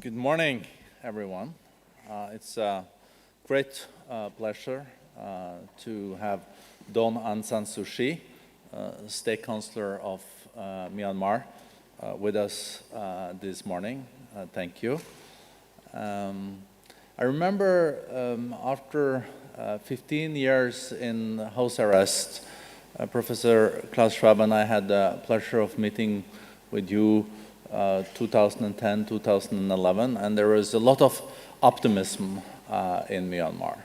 Good morning, everyone. It's a great pleasure to have Daw Aung Suu Kyi, State Counsellor of Myanmar, with us this morning. Thank you. I remember after 15 years in house arrest, Professor Klaus Schwab and I had the pleasure of meeting with you 2010, 2011, and there was a lot of optimism in Myanmar.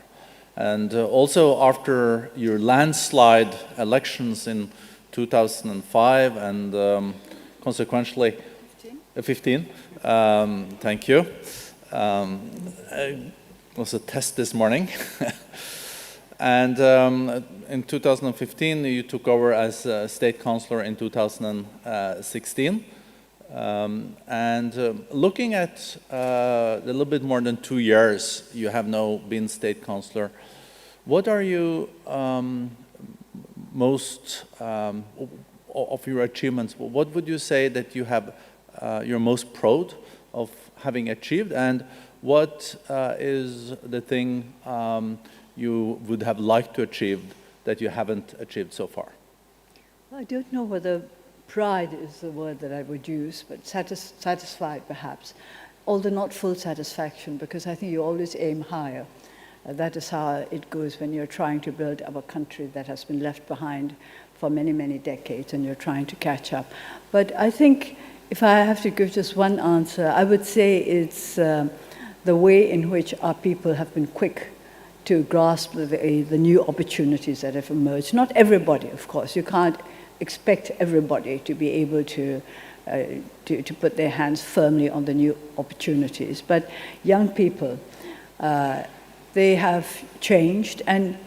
And also after your landslide elections in 2005 and consequently 15, thank you. It was a test this morning. And in 2015, you took over as State Counsellor in 2016. Looking at a little bit more than 2 years, you have now been State Counsellor. What are you most of your achievements? What would you say that you have you're most proud of having achieved, and what is the thing you would have liked to achieve that you haven't achieved so far? Well, I don't know whether pride is the word that I would use, but satisfied perhaps, although not full satisfaction, because I think you always aim higher. That is how it goes when you're trying to build up a country that has been left behind for many, many decades, and you're trying to catch up. But I think if I have to give just one answer, I would say it's the way in which our people have been quick to grasp the new opportunities that have emerged. Not everybody, of course. You can't expect everybody to be able to put their hands firmly on the new opportunities. But young people, they have changed. And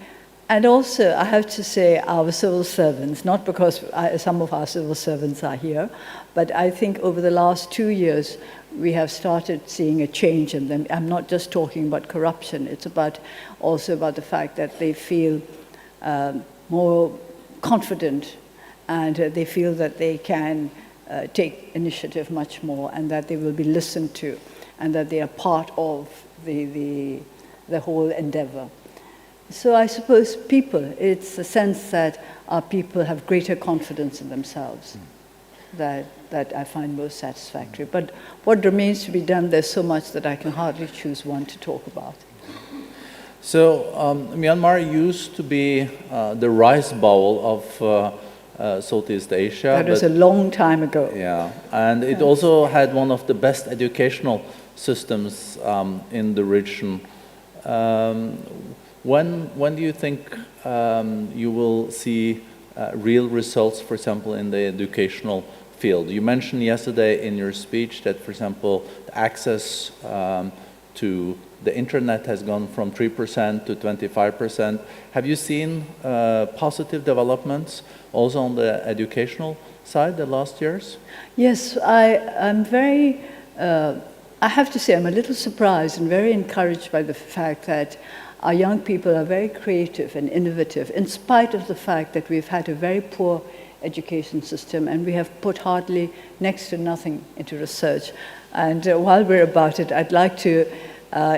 also, I have to say, our civil servants, not because some of our civil servants are here, but I think over the last 2 years, we have started seeing a change in them. I'm not just talking about corruption. It's also about the fact that they feel more confident, and they feel that they can take initiative much more, and that they will be listened to, and that they are part of the whole endeavor. So I suppose people, it's a sense that our people have greater confidence in themselves that I find most satisfactory. But what remains to be done, there's so much that I can hardly choose one to talk about. So Myanmar used to be the rice bowl of Southeast Asia. That was a long time ago. Yeah, and it also had one of the best educational systems in the region. When do you think you will see real results, for example, in the educational field? You mentioned yesterday in your speech that, for example, the access to the internet has gone from 3% to 25%. Have you seen positive developments also on the educational side the last years? Yes, I'm very, I have to say I'm a little surprised and very encouraged by the fact that our young people are very creative and innovative, in spite of the fact that we've had a very poor education system and we have put hardly next to nothing into research. And while we're about it, I'd like to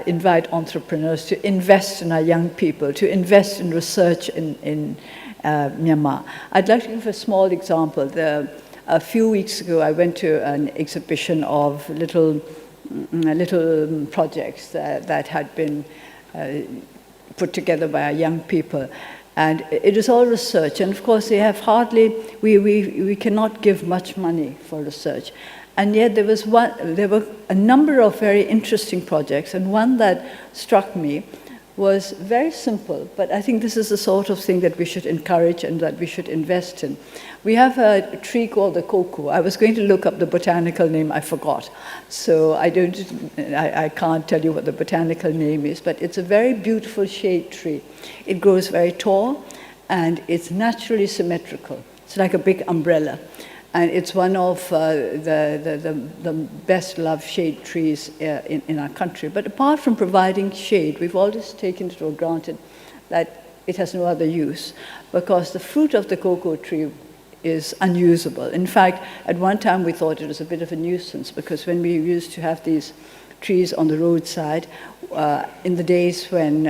invite entrepreneurs to invest in our young people, to invest in research in Myanmar. I'd like to give a small example. A few weeks ago, I went to an exhibition of little projects that had been put together by our young people. And it is all research. And of course, they have hardly, we cannot give much money for research. And yet there were a number of very interesting projects, and one that struck me was very simple, but I think this is the sort of thing that we should encourage and that we should invest in. We have a tree called the cocoa. I was going to look up the botanical name, I forgot. So I can't tell you what the botanical name is, but it's a very beautiful shade tree. It grows very tall, and it's naturally symmetrical. It's like a big umbrella. And it's one of the best loved shade trees in our country. But apart from providing shade, we've always taken it for granted that it has no other use, because the fruit of the cocoa tree is unusable. In fact, at one time we thought it was a bit of a nuisance, because when we used to have these trees on the roadside in the days when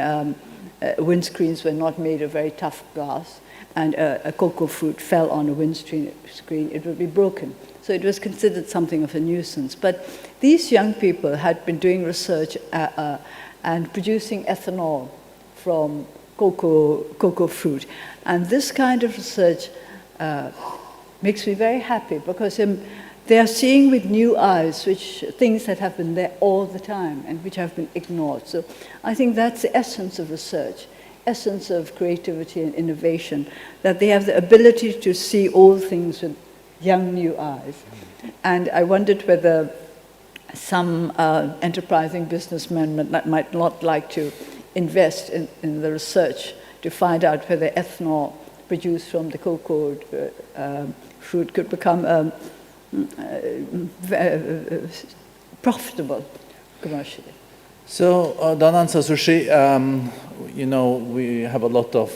windscreens were not made of very tough glass, and a cocoa fruit fell on a windscreen, it would be broken. So it was considered something of a nuisance. But these young people had been doing research and producing ethanol from cocoa fruit. And this kind of research makes me very happy, because they are seeing with new eyes things that have been there all the time and which have been ignored. So I think that's the essence of research, essence of creativity and innovation, that they have the ability to see all things with young new eyes. And I wondered whether some enterprising businessmen might not like to invest in the research to find out whether ethanol produced from the cocoa fruit could become profitable commercially. So, Danansa Sushi, you know, we have a lot of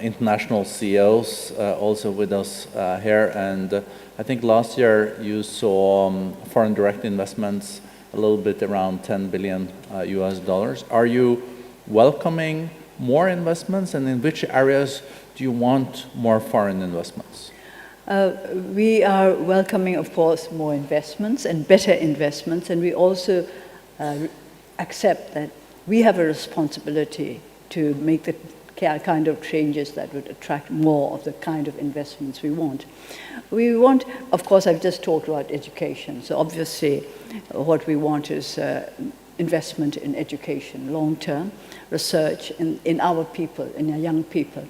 international CEOs also with us here, and I think last year you saw foreign direct investments a little bit around $10 billion US. Are you welcoming more investments, and in which areas do you want more foreign investments? We are welcoming, of course, more investments and better investments, and we also accept that we have a responsibility to make the kind of changes that would attract more of the kind of investments we want. We want, of course, I've just talked about education, so obviously what we want is investment in education, long-term research in our people, in our young people,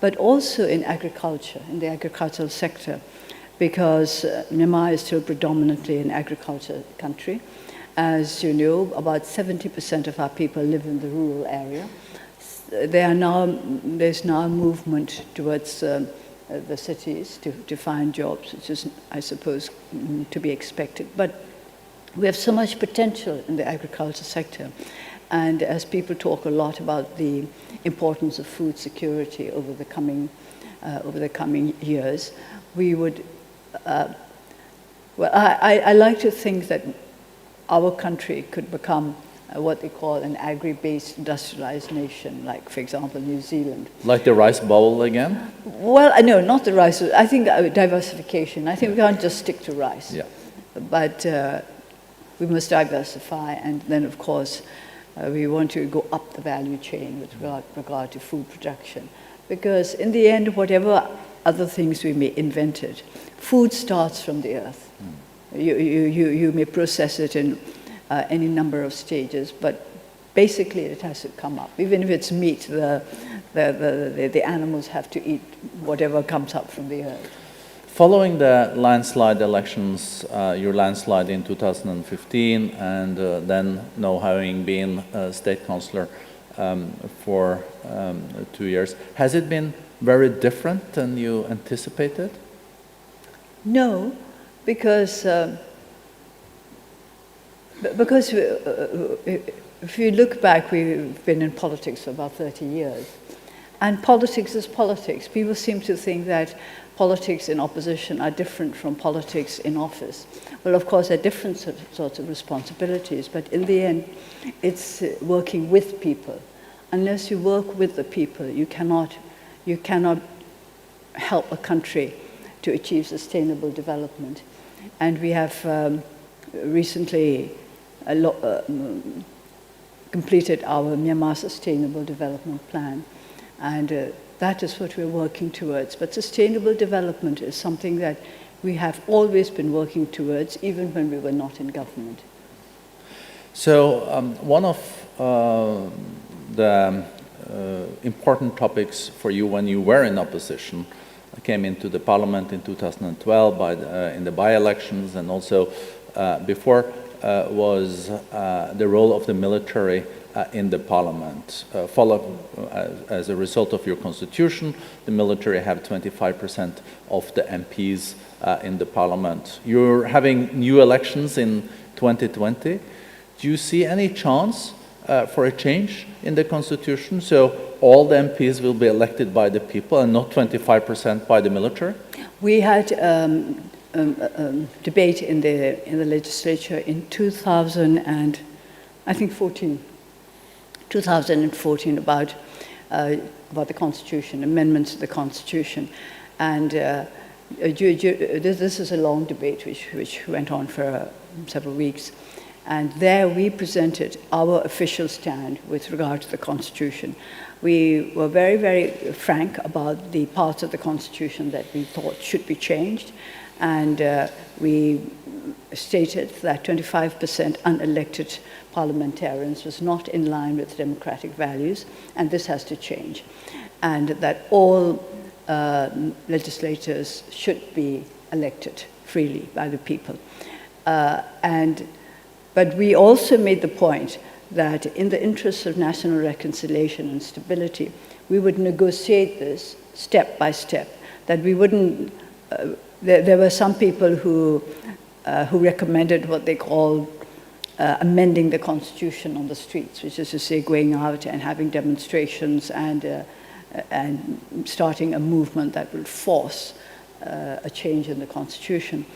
but also in agriculture, in the agricultural sector, because Myanmar is still predominantly an agricultural country. As you know, about 70% of our people live in the rural area. There's now a movement towards the cities to find jobs, which is, I suppose, to be expected. But we have so much potential in the agriculture sector. And as people talk a lot about the importance of food security over the coming years, we would, I like to think that our country could become what they call an agri-based industrialized nation, like, for example, New Zealand. Like the rice bowl again? Well, no, not the rice. I think diversification. I think we can't just stick to rice. Yeah. But we must diversify, and then, of course, we want to go up the value chain with regard to food production. Because in the end, whatever other things we may invent it, food starts from the earth. You may process it in any number of stages, but basically it has to come up. Even if it's meat, the animals have to eat whatever comes up from the earth. Following the landslide elections, your landslide in 2015, and then now having been a state councillor for 2 years, has it been very different than you anticipated? No, because if you look back, we've been in politics for about 30 years. And politics is politics. People seem to think that politics in opposition are different from politics in office. Well, of course, there are different sorts of responsibilities, but in the end, it's working with people. Unless you work with the people, you cannot help a country to achieve sustainable development. And we have recently completed our Myanmar Sustainable Development Plan, and that is what we're working towards. But sustainable development is something that we have always been working towards, even when we were not in government. So one of the important topics for you when you were in opposition came into the parliament in 2012 in the by-elections, and also before was the role of the military in the parliament. As a result of your constitution, the military have 25% of the MPs in the parliament. You're having new elections in 2020. Do you see any chance for a change in the constitution, so all the MPs will be elected by the people and not 25% by the military? We had debate in the legislature in 2014 about the Constitution, amendments to the Constitution, and this is a long debate which went on for several weeks, and there we presented our official stand with regard to the Constitution. We were very, very frank about the parts of the Constitution that we thought should be changed, and we stated that 25% unelected parliamentarians was not in line with democratic values, and this has to change, and that all legislators should be elected freely by the people. But we also made the point that in the interests of national reconciliation and stability, we would negotiate this step by step, that we wouldn't, there were some people who recommended what they called amending the Constitution on the streets, which is to say going out and having demonstrations and starting a movement that would force a change in the Constitution.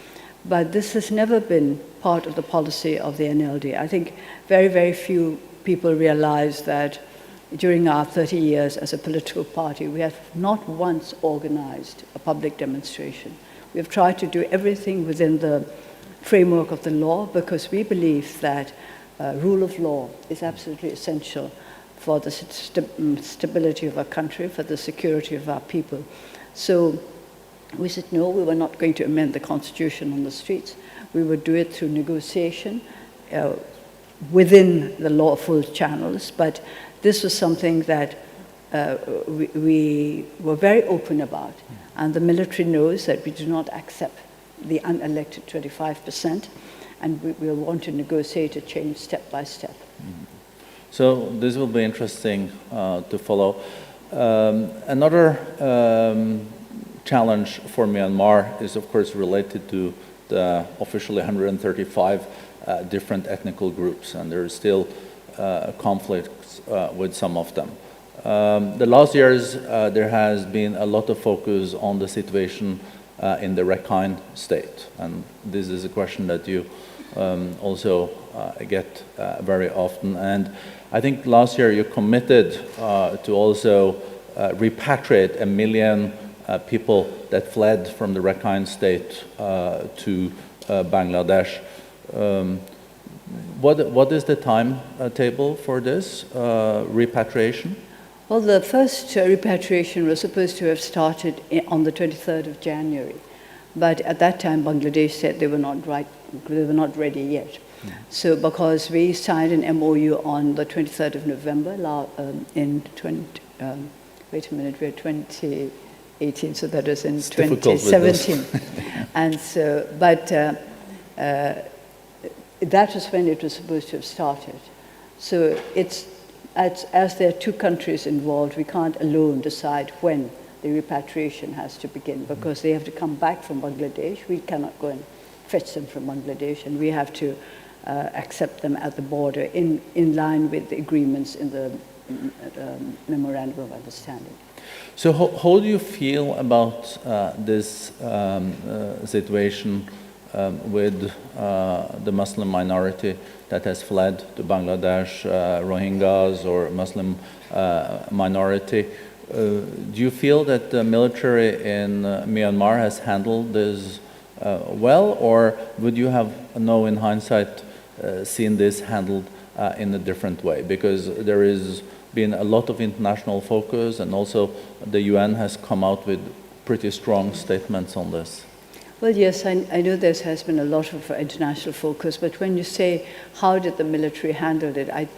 But this has never been part of the policy of the NLD. I think very, very few people realize that during our 30 years as a political party, we have not once organized a public demonstration. We have tried to do everything within the framework of the law because we believe that rule of law is absolutely essential for the stability of our country, for the security of our people. So we said, no, we were not going to amend the Constitution on the streets. We would do it through negotiation within the lawful channels. But this was something that we were very open about. And the military knows that we do not accept the unelected 25%. And we want to negotiate a change step by step. Mm-hmm. So this will be interesting to follow. Another challenge for Myanmar is, of course, related to the officially 135 different ethnical groups, and there is still conflicts with some of them. The last years, there has been a lot of focus on the situation in the Rakhine state, and this is a question that you also get very often. And I think last year you committed to also repatriate 1 million people that fled from the Rakhine state to Bangladesh. What is the timetable for this repatriation? Well, the first repatriation was supposed to have started on the 23rd of January. But at that time, Bangladesh said they were not ready yet. So because we signed an MOU on the 23rd of November we're 2018, so that was in 2017. And so, but that was when it was supposed to have started. So it's, as there are two countries involved, we can't alone decide when the repatriation has to begin, because they have to come back from Bangladesh. We cannot go and fetch them from Bangladesh, and we have to accept them at the border in line with the agreements in the Memorandum of Understanding. So how do you feel about this situation with the Muslim minority that has fled to Bangladesh, Rohingyas or Muslim minority? Do you feel that the military in Myanmar has handled this well, or would you have, in hindsight, seen this handled in a different way? Because there has been a lot of international focus, and also the UN has come out with pretty strong statements on this. Well, yes, I know there has been a lot of international focus, but when you say, how did the military handle it, I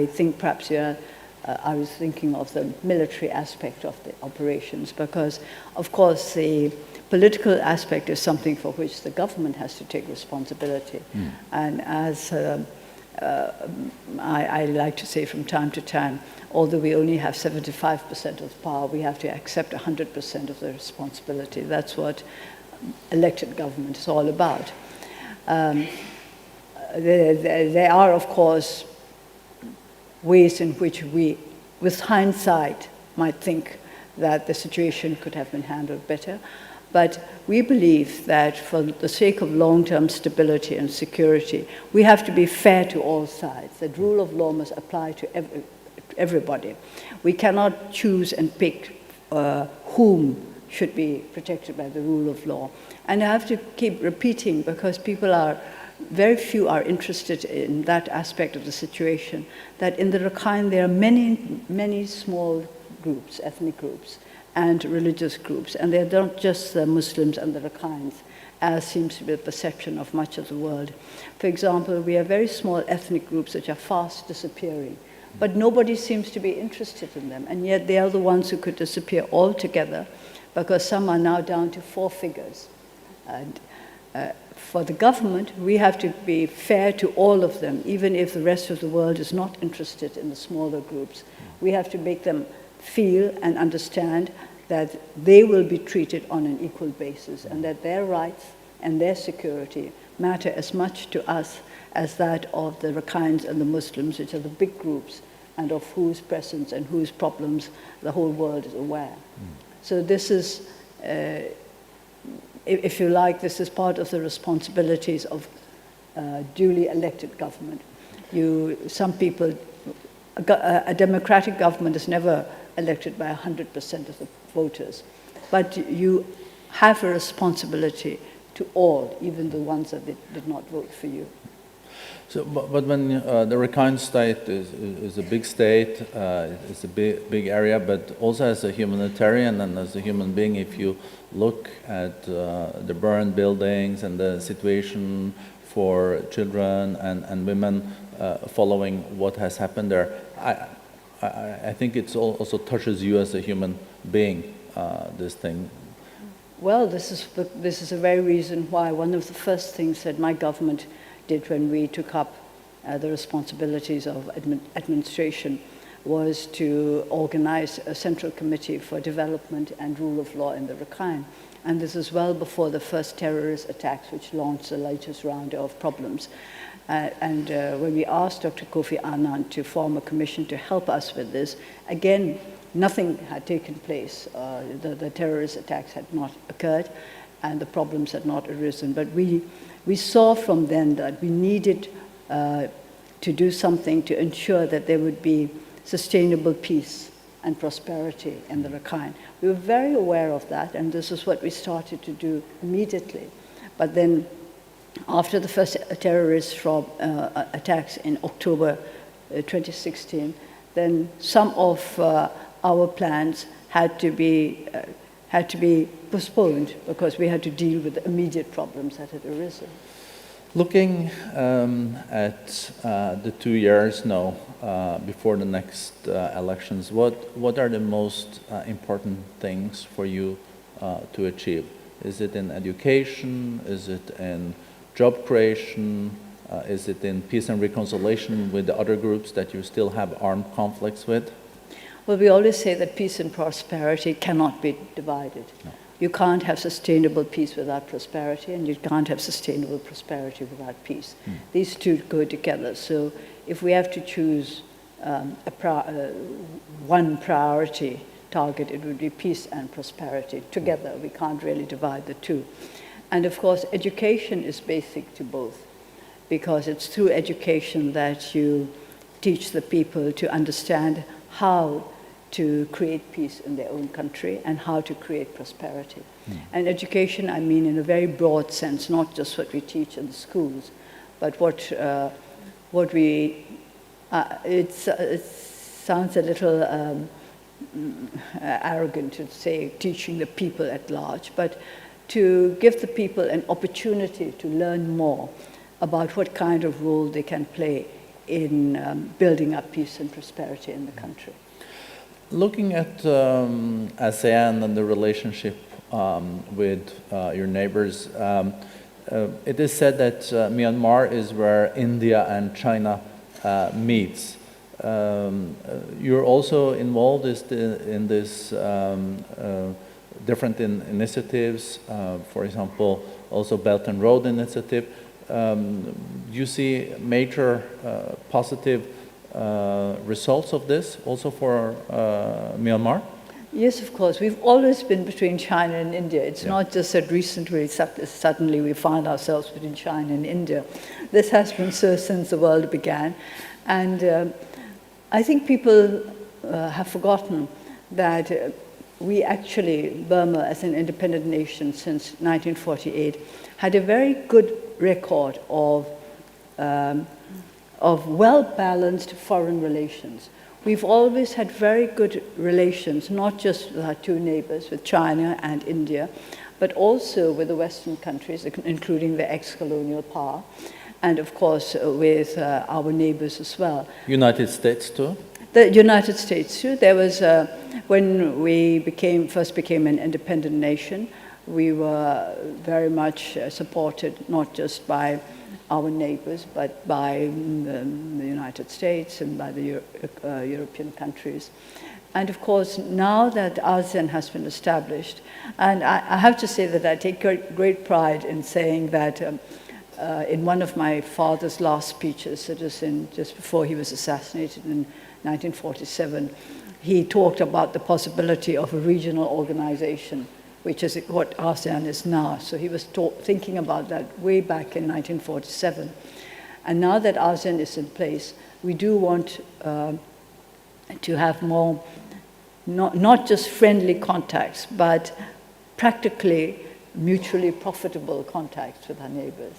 think perhaps I was thinking of the military aspect of the operations, because, of course, the political aspect is something for which the government has to take responsibility. And as I like to say from time to time, although we only have 75% of the power, we have to accept 100% of the responsibility. That's what elected government is all about. There are, of course, ways in which we, with hindsight, might think that the situation could have been handled better. But we believe that for the sake of long-term stability and security, we have to be fair to all sides. The rule of law must apply to everybody. We cannot choose and pick whom should be protected by the rule of law. And I have to keep repeating, because very few are interested in that aspect of the situation, that in the Rakhine there are many, many small groups, ethnic groups, and religious groups, and they're not just the Muslims and the Rakhines, as seems to be the perception of much of the world. For example, we have very small ethnic groups which are fast disappearing, but nobody seems to be interested in them, and yet they are the ones who could disappear altogether, because some are now down to 4 figures. And for the government, we have to be fair to all of them, even if the rest of the world is not interested in the smaller groups. We have to make them feel and understand that they will be treated on an equal basis, and that their rights and their security matter as much to us as that of the Rakhines and the Muslims, which are the big groups, and of whose presence and whose problems the whole world is aware. So this is, if you like, this is part of the responsibilities of duly elected government. Some people, a democratic government is never elected by 100% of the voters, but you have a responsibility to all, even the ones that did not vote for you. So, but when the Rakhine state is a big state, it's a big area, but also as a humanitarian and as a human being, if you look at the burned buildings and the situation for children and women following what has happened there, I think it also touches you as a human being, this thing. Well, this is a very reason why one of the first things that my government did when we took up the responsibilities of administration was to organize a central committee for development and rule of law in the Rakhine. And this is well before the first terrorist attacks, which launched the latest round of problems. And when we asked Dr. Kofi Annan to form a commission to help us with this, again, nothing had taken place. The terrorist attacks had not occurred, and the problems had not arisen. But we saw from then that we needed to do something to ensure that there would be sustainable peace and prosperity in the Rakhine. We were very aware of that, and this is what we started to do immediately. But then, after the first terrorist attacks in October 2016, then some of our plans had to be postponed because we had to deal with the immediate problems that had arisen. Looking at the 2 years now before the next elections, what are the most important things for you to achieve? Is it in education? Is it in job creation? Is it in peace and reconciliation with the other groups that you still have armed conflicts with? Well, we always say that peace and prosperity cannot be divided. No. You can't have sustainable peace without prosperity, and you can't have sustainable prosperity without peace. These two go together. So if we have to choose one priority target, it would be peace and prosperity. Together, we can't really divide the two. And of course, education is basic to both, because it's through education that you teach the people to understand how to create peace in their own country and how to create prosperity. And education, I mean in a very broad sense, not just what we teach in the schools, but what we, it sounds a little arrogant to say teaching the people at large, but to give the people an opportunity to learn more about what kind of role they can play in building up peace and prosperity in the country. Looking at ASEAN and the relationship with your neighbors, it is said that Myanmar is where India and China meets. You're also involved in this different initiatives, for example, also Belt and Road Initiative. You see major positive results of this also for Myanmar? Yes, of course. We've always been between China and India. It's not just that recently, suddenly we find ourselves between China and India. This has been so since the world began. And I think people have forgotten that we actually, Burma as an independent nation since 1948, had a very good record of well-balanced foreign relations. We've always had very good relations, not just with our two neighbors, with China and India, but also with the Western countries, including the ex-colonial power, and of course with our neighbors as well. United States too? The United States too. There was, when we first became an independent nation, we were very much supported not just by our neighbors, but by the United States and by the European countries. And of course, now that ASEAN has been established, and I have to say that I take great pride in saying that in one of my father's last speeches, it was just before he was assassinated in 1947, he talked about the possibility of a regional organization, which is what ASEAN is now. So he was thinking about that way back in 1947. And now that ASEAN is in place, we do want to have more, not just friendly contacts, but practically mutually profitable contacts with our neighbors.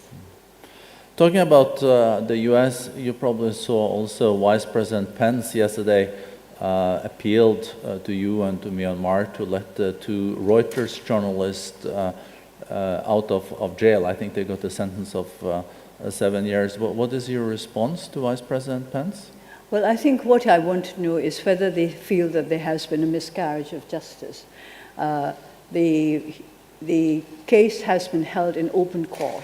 Talking about the US, you probably saw also Vice President Pence yesterday appealed to you and to Myanmar to let the two Reuters journalists out of jail. I think they got a sentence of 7 years. What is your response to Vice President Pence? Well, I think what I want to know is whether they feel that there has been a miscarriage of justice. The case has been held in open court,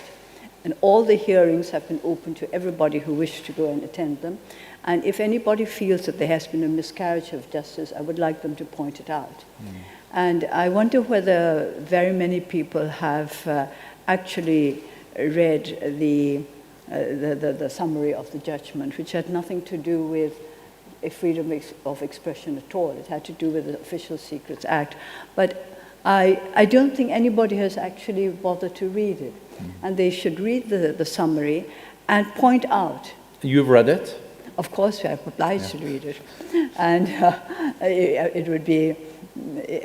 and all the hearings have been open to everybody who wished to go and attend them. And if anybody feels that there has been a miscarriage of justice, I would like them to point it out. And I wonder whether very many people have actually read the summary of the judgment, which had nothing to do with a freedom of expression at all. It had to do with the Official Secrets Act. But I don't think anybody has actually bothered to read it. And they should read the summary and point out. You've read it? Of course, I'm obliged to read it. And it would be,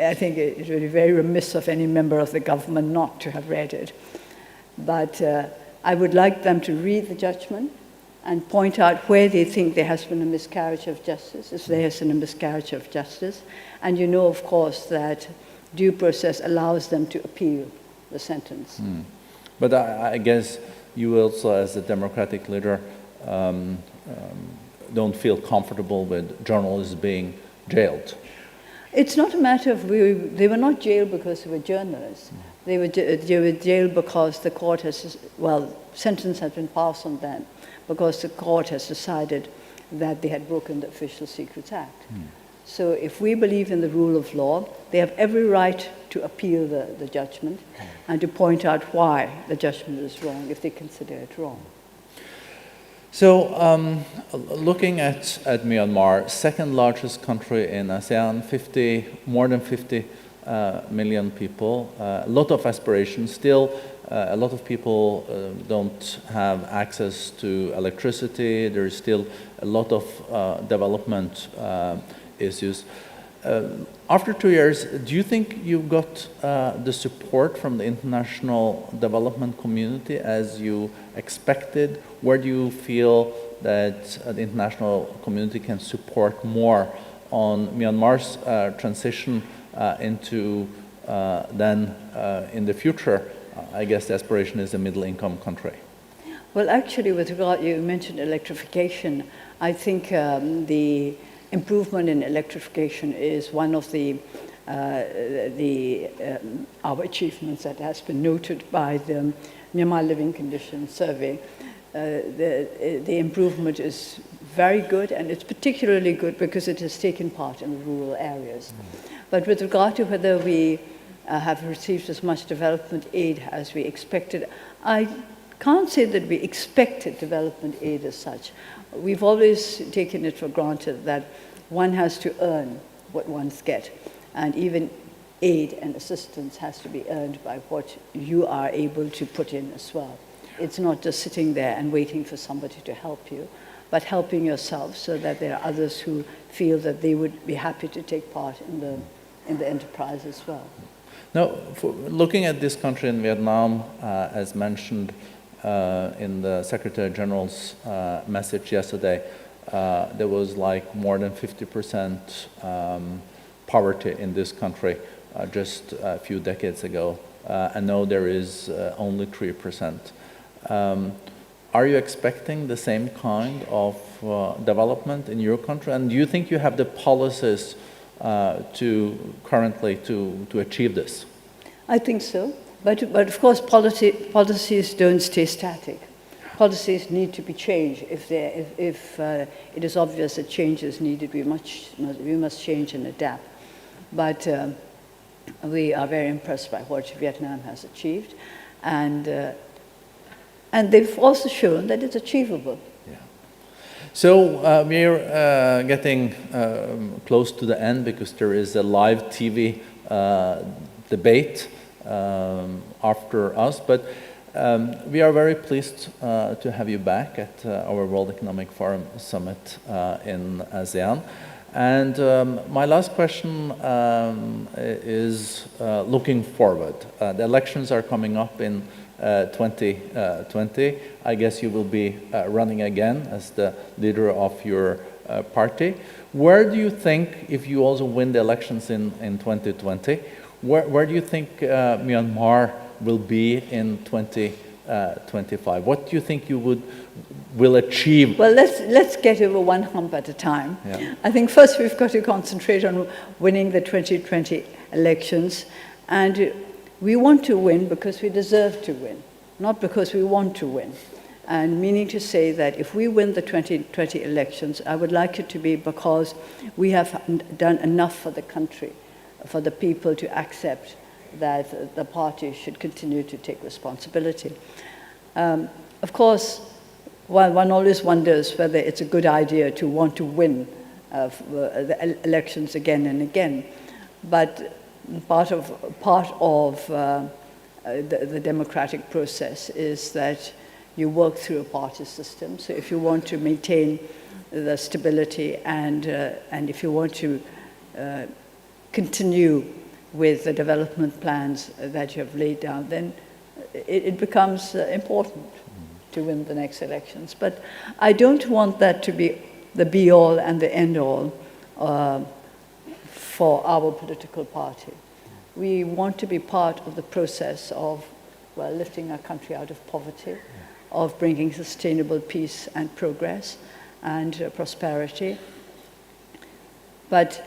I think it would be very remiss of any member of the government not to have read it. But I would like them to read the judgment and point out where they think there has been a miscarriage of justice, if there has been a miscarriage of justice. And you know, of course, that due process allows them to appeal the sentence. But I guess you also, as a democratic leader, don't feel comfortable with journalists being jailed. It's not a matter of, they were not jailed because they were journalists. They were jailed because the court has, sentence has been passed on them because the court has decided that they had broken the Official Secrets Act. So if we believe in the rule of law, they have every right to appeal the judgment and to point out why the judgment is wrong, if they consider it wrong. So looking at Myanmar, second largest country in ASEAN, more than 50 million people, a lot of aspirations. Still, a lot of people don't have access to electricity. There is still a lot of development issues. After 2 years, do you think you got the support from the international development community as you expected? Where do you feel that the international community can support more on Myanmar's transition into then in the future? I guess the aspiration is a middle-income country. Well, actually, with regard, you mentioned electrification. I think the improvement in electrification is one of our achievements that has been noted by the Myanmar Living Conditions Survey. The improvement is very good, and it's particularly good because it has taken part in the rural areas. But with regard to whether we have received as much development aid as we expected, I can't say that we expected development aid as such. We've always taken it for granted that one has to earn what one's get. And even aid and assistance has to be earned by what you are able to put in as well. It's not just sitting there and waiting for somebody to help you, but helping yourself so that there are others who feel that they would be happy to take part in the enterprise as well. Now, looking at this country in Vietnam, as mentioned in the Secretary General's message yesterday, there was like more than 50% poverty in this country just a few decades ago, and now there is only 3%. Are you expecting the same kind of development in your country? And do you think you have the policies currently to achieve this? I think so. But of course, policies don't stay static. Policies need to be changed. If it is obvious that change is needed, we must change and adapt. But we are very impressed by what Vietnam has achieved. And they've also shown that it's achievable. Yeah. So we're getting close to the end because there is a live TV debate after us. But we are very pleased to have you back at our World Economic Forum Summit in ASEAN. And my last question is looking forward. The elections are coming up in 2020. I guess you will be running again as the leader of your party. Where do you think, if you also win the elections in 2020, where do you think Myanmar will be in 2025? What do you think you will achieve? Well, let's get over one hump at a time. Yeah. I think first we've got to concentrate on winning the 2020 elections, and we want to win because we deserve to win, not because we want to win. And meaning to say that if we win the 2020 elections, I would like it to be because we have done enough for the country, for the people to accept that the party should continue to take responsibility. Of course, one always wonders whether it's a good idea to want to win the elections again and again. But part of the democratic process is that you work through a party system. So if you want to maintain the stability and if you want to continue with the development plans that you have laid down, then it becomes important to win the next elections. But I don't want that to be the be-all and the end-all for our political party. We want to be part of the process of, well, lifting our country out of poverty, of bringing sustainable peace and progress and prosperity. But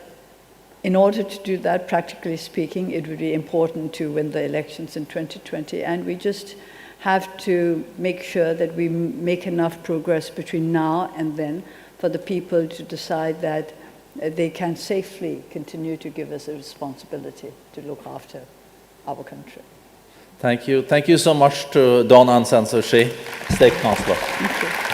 in order to do that, practically speaking, it would be important to win the elections in 2020, and we just have to make sure that we make enough progress between now and then for the people to decide that they can safely continue to give us a responsibility to look after our country. Thank you. Thank you so much to Daw Aung Suu Kyi, State Councillor. Thank you.